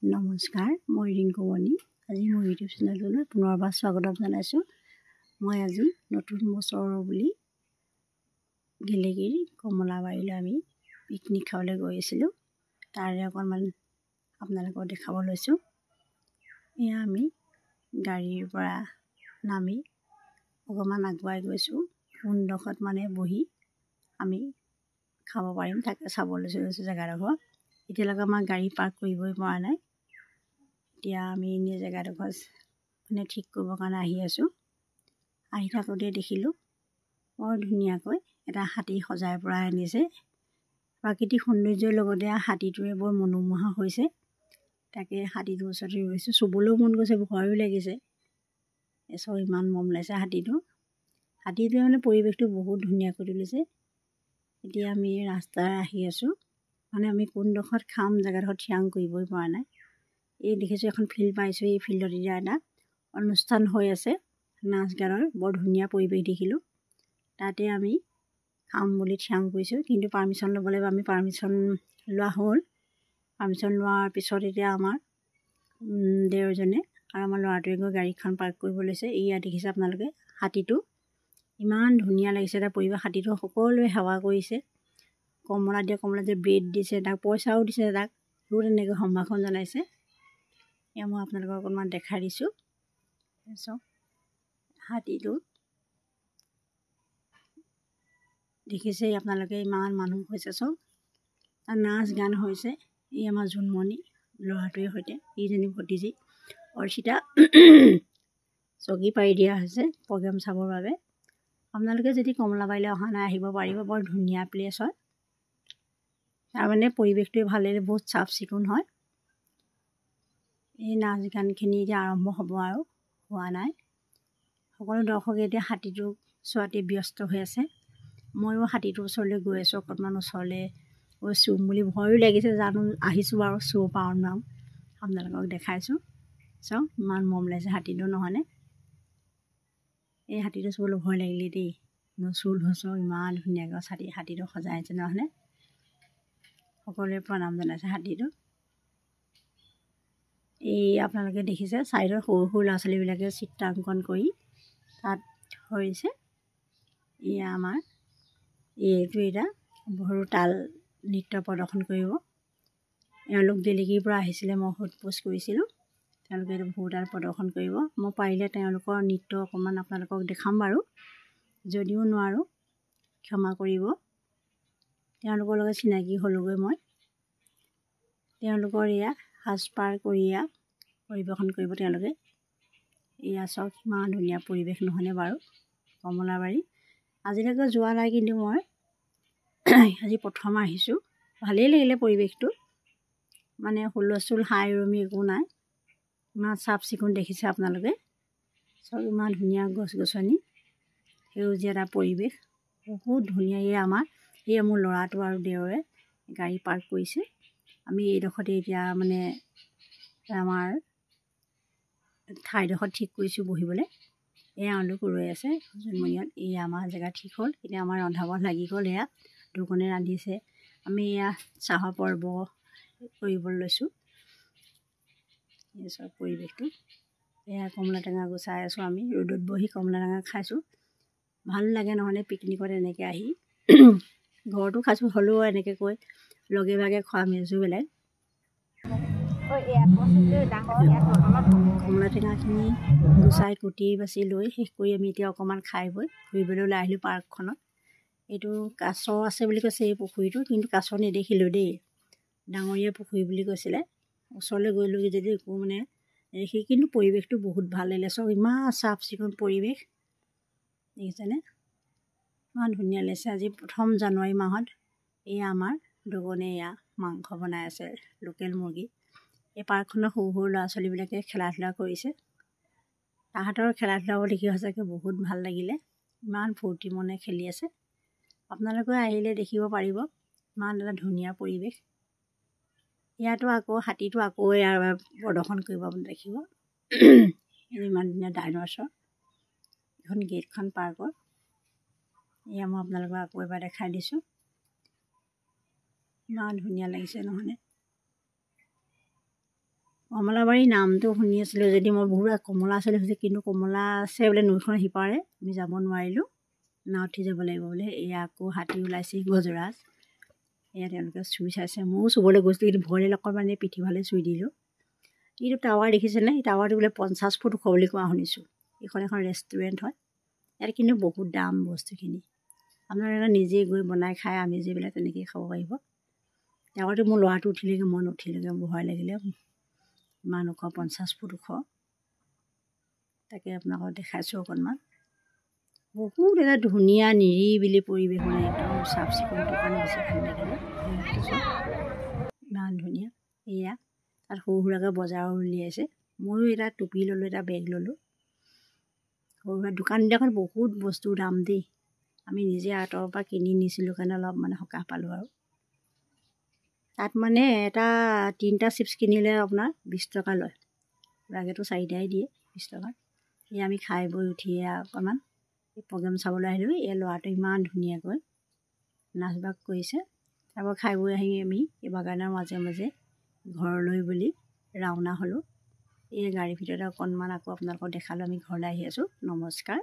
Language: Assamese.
নমস্কাৰ, মই ৰিংকুমণি। আজি মোৰ ইউটিউব চেনেলটোলৈ পুনৰবাৰ স্বাগতম জনাইছোঁ। মই আজি নতুন বছৰ বুলি গেলেগিৰি কমলাবাৰীলৈ আমি পিকনিক খাবলৈ গৈ আছিলোঁ। তাৰে অকণমান আপোনালোকক দেখাব লৈছোঁ। এয়া আমি গাড়ীৰ পৰা নামি অকণমান আগুৱাই গৈছোঁ। কোনডোখৰত মানে বহি আমি খাব পাৰিম তাকে চাব লৈছোঁ জেগাডোখৰ। এতিয়ালৈকে আমাৰ গাড়ী পাৰ্ক কৰিবই পৰা নাই। এতিয়া আমি এনেই জেগাডোখৰ মানে ঠিক কৰিবৰ কাৰণে আহি আছোঁ। আহি থাকোঁতে দেখিলোঁ বৰ ধুনীয়াকৈ এটা হাতী সজাই পৰাই আনিছে। প্ৰাকৃতিক সৌন্দৰ্যৰ লগতে হাতীটোৱে বৰ মনোমোহা হৈছে। তাকে হাতীটোৰ ওচৰতে ৰৈছোঁ, চুবলৈও মন গৈছে, ভয়ো লাগিছে। এচব ইমান মৰম লাগিছে হাতীটোৱে মানে পৰিৱেশটো বহুত ধুনীয়া কৰি তুলিছে। এতিয়া আমি ৰাস্তাৰে আহি আছোঁ, মানে আমি কোনডোখৰত খাম জেগাডোখৰত থিৰাং কৰিবই পৰা নাই। এই দেখিছোঁ এখন ফিল্ড পাইছোঁ, এই ফিল্ডত এতিয়া এটা অনুষ্ঠান হৈ আছে, নাচ গানৰ বৰ ধুনীয়া পৰিৱেশ দেখিলোঁ। তাতে আমি খাম বুলি থিৰাং কৰিছোঁ, কিন্তু পাৰ্মিশ্যন ল'ব লাগিব। আমি পাৰ্মিশ্যন লোৱা হ'ল। পাৰ্মিশ্যন লোৱাৰ পিছত এতিয়া আমাৰ দেওৰজনে আৰু আমাৰ ল'ৰাটোৱে গৈ গাড়ীখন পাৰ্ক কৰিব লৈছে। ইয়াত দেখিছে আপোনালোকে হাতীটো ইমান ধুনীয়া লাগিছে এটা পৰিৱেশ। হাতীটো সকলোৱে সেৱা কৰিছে, কমলা দিয়ে ব্ৰেড দিছে, তাক পইচাও দিছে, তাক বহুত এনেকৈ সম্ভাষণ জনাইছে। এয়া মই আপোনালোকক অকণমান দেখাই দিছোঁ। চাওক হাতীটো দেখিছেই আপোনালোকে, ইমান মানুহ হৈছে, চব আৰু নাচ গান হৈছে। এই আমাৰ জোনমণি ল'ৰাটোৱে সৈতে ইজনী ভতিজী অৰ্চিতা চকী পাৰি দিয়া হৈছে প্ৰগ্ৰেম চাবৰ বাবে। আপোনালোকে যদি কমলাবাৰীলৈ অহা নাই আহিব পাৰিব, বৰ ধুনীয়া প্লেচ হয়। তাৰমানে পৰিৱেশটোৱে ভাল লাগিলে, বহুত চাফ চিকুণ হয়। এই নাচ গানখিনি এতিয়া আৰম্ভ হ'ব আৰু হোৱা নাই। সকলো দৰ্শকে এতিয়া হাতীটোক চোৱাতে ব্যস্ত হৈ আছে। ময়ো হাতীটোৰ ওচৰলৈ গৈ আছোঁ, অকণমান ওচৰলৈ গৈ চুম বুলি ভয়ো লাগিছে। জানো আহিছোঁ বাৰু চুব পাৰোঁ নাম আপোনালোকক দেখাইছোঁ। চাওক ইমান মৰম লাগিছে হাতীটো, নহয়নে? এই হাতীটো চুবলৈ ভয় লাগিলে দেই, নচুল ধচৰ ইমান ধুনীয়াকৈ হাতীটো সজাইছে, নহয়নে? সকলোৱে প্ৰণাম জনাইছে হাতীটো। এই আপোনালোকে দেখিছে ছাইডত সৰু সৰু ল'ৰা ছোৱালীবিলাকে চিত্ৰাংকন কৰি তাত কৰিছে। এয়া আমাৰ এইটো এটা সৰু তাল নৃত্য প্ৰদৰ্শন কৰিব। এওঁলোক গেলেগিৰিৰ পৰা আহিছিলে, মই সোধ-পোছ কৰিছিলোঁ। তেওঁলোকে এইটো ভোৰতাল প্ৰদৰ্শন কৰিব। মই পাৰিলে তেওঁলোকৰ নৃত্য অকণমান আপোনালোকক দেখাম বাৰু, যদিও নোৱাৰোঁ ক্ষমা কৰিব। তেওঁলোকৰ লগত চিনাকি হ'লোগৈ মই। তেওঁলোকৰ এয়া সাজপাৰ কৰি পৰিৱেশন কৰিব তেওঁলোকে। এয়া চাওক ইমান ধুনীয়া পৰিৱেশ, নহয়নে বাৰু কমলাবাৰী। আজিলৈকে যোৱা নাই, কিন্তু মই আজি প্ৰথম আহিছোঁ। ভালেই লাগিলে পৰিৱেশটো, মানে হুলস্থুল হাই উৰুমি একো নাই। ইমান চাফ চিকুণ দেখিছে আপোনালোকে, চব ইমান ধুনীয়া গছ গছনি, সেউজীয়া এটা পৰিৱেশ, বহুত ধুনীয়া। এই মোৰ ল'ৰাটো আৰু দেওৰে গাড়ী পাৰ্ক কৰিছে। আমি এইডোখৰতে এতিয়া মানে আমাৰ ঠাইডোখৰ ঠিক কৰিছোঁ বহিবলৈ। এওঁলোক ৰৈ আছে জোনমণিয়াত। এয়া আমাৰ জেগা ঠিক হ'ল। এতিয়া আমাৰ ৰন্ধা বঢ়া লাগি গ'ল। এয়া দুজনে ৰান্ধিছে, আমি এয়া চাহৰ পৰ্ব কৰিবলৈ লৈছোঁ। এই চব পৰিৱেশটো, এয়া কমলা টেঙা গুচাই আছোঁ। আমি ৰ'দত বহি কমলা টেঙা খাইছোঁ, ভাল লাগে নহয়নে? পিকনিকত এনেকৈ আহি ঘৰতো খাইছোঁ, হ'লেও এনেকৈ কৈ লগে ভাগে খোৱা মেজো বেলেগ। কমলা টেঙাখিনি গুচাই কুটি বাচি লৈ শেষ কৰি আমি এতিয়া অকণমান খাই বৈ ফুৰিবলৈ ওলাই আহিলোঁ পাৰ্কখনত। এইটো কাছ আছে বুলি কৈছে এই পুখুৰীটো, কিন্তু কাছ নেদেখিলোঁ দেই, ডাঙৰীয়া পুখুৰী বুলি কৈছিলে। ওচৰলৈ গৈলোঁ যদি একো মানে নেদেখি, কিন্তু পৰিৱেশটো বহুত ভাল লাগিলে। চব ইমান চাফ চিকুণ পৰিৱেশ দেখিছেনে? ইমান ধুনীয়া লাগিছে। আজি 1 জানুৱাৰী মাহত এয়া আমাৰ দুজনে এয়া মাংস বনাই আছে, লোকেল মুৰ্গী। এই পাৰ্কখনৰ সৰু সৰু ল'ৰা ছোৱালীবিলাকে খেলা ধূলা কৰিছে। তাহাঁতৰ খেলা ধূলাবোৰ দেখি সঁচাকৈ বহুত ভাল লাগিলে, ইমান ফূৰ্তি মনে খেলি আছে। আপোনালোকে আহিলে দেখিব পাৰিব, ইমান এটা ধুনীয়া পৰিৱেশ। ইয়াতো আকৌ হাতীটো আকৌ ইয়াৰ প্ৰদৰ্শন কৰিব আপুনি দেখিব। ইমান ধুনীয়া ডাইনছৰ এখন গেটখন পাৰ্কৰ। এয়া মই আপোনালোকক আকৌ এবাৰ দেখাই দিছোঁ, ইমান ধুনীয়া লাগিছে নহয়নে? কমলাবাৰী নামটো শুনি আছিলোঁ যদি মই বহুত কমলা আছিলে হৈছে, কিন্তু কমলা আছে বোলে নৈখনৰ সিপাৰে, আমি যাব নোৱাৰিলোঁ, নাও উঠি যাব লাগিব বোলে। এয়া আকৌ হাতী ওলাইছে, গজৰাজ, এয়া তেওঁলোকে চুই চাইছে। ময়ো চুবলৈ গৈছিলোঁ, কিন্তু ভৰিলে অকণমান পিঠিফালে চুই দিলোঁ। এইটো টাৱাৰ দেখিছেনে? এই টাৱাৰটো বোলে 50 ফুট ওখ বুলি কোৱা শুনিছোঁ। এইখন এখন ৰেষ্টুৰেণ্ট হয়। ইয়াত কিন্তু বহুত দাম বস্তুখিনি। আপোনালোকে নিজেই গৈ বনাই খাই আমি যিবিলাক তেনেকৈয়ে খাব পাৰিব। টাৱাৰটো মোৰ ল'ৰাটো উঠিলেগৈ, মই নুঠিলেগৈ, ভয় লাগিলে। ইমান ওখ, 50 ফুট ওখ। তাকে আপোনালোকক দেখাইছোঁ অকণমান। বহুত এটা ধুনীয়া নিৰিবিলি পৰিৱেশ, মানে একদম চাফ চিকুণটোৰ কাৰণে বেছি ভাল লাগিলে। ইমান ধুনীয়া। এয়া তাত সৰু সুৰাকৈ বজাৰো উলিয়াইছে। ময়ো এটা টুপি ল'লোঁ, এটা বেগ ল'লোঁ। সৰু সুৰা দোকানবিলাকত বহুত বস্তুৰ দাম দেই। আমি নিজে আঁতৰৰ পৰা কিনি নিছিলোঁ কাৰণে অলপ মানে সকাহ পালোঁ আৰু। তাত মানে এটা 3টা চিপছ কিনিলে আপোনাৰ 20 টকা লয়। লাগেতো 4টাই দিয়ে 20 টকা। সেয়া আমি খাই বৈ উঠি অকণমান প্ৰগ্ৰেম চাবলৈ আহিলোঁ। এই ল'ৰাটো ইমান ধুনীয়াকৈ নাচ বাগ কৰিছে। তাৰপৰা খাই বৈ আহি আমি এই বাগানৰ মাজে মাজে ঘৰলৈ বুলি ৰাওনা হ'লোঁ। এই গাড়ীৰ ভিতৰতে অকণমান আকৌ আপোনালোকক দেখালোঁ। আমি ঘৰলৈ আহি আছোঁ। নমস্কাৰ।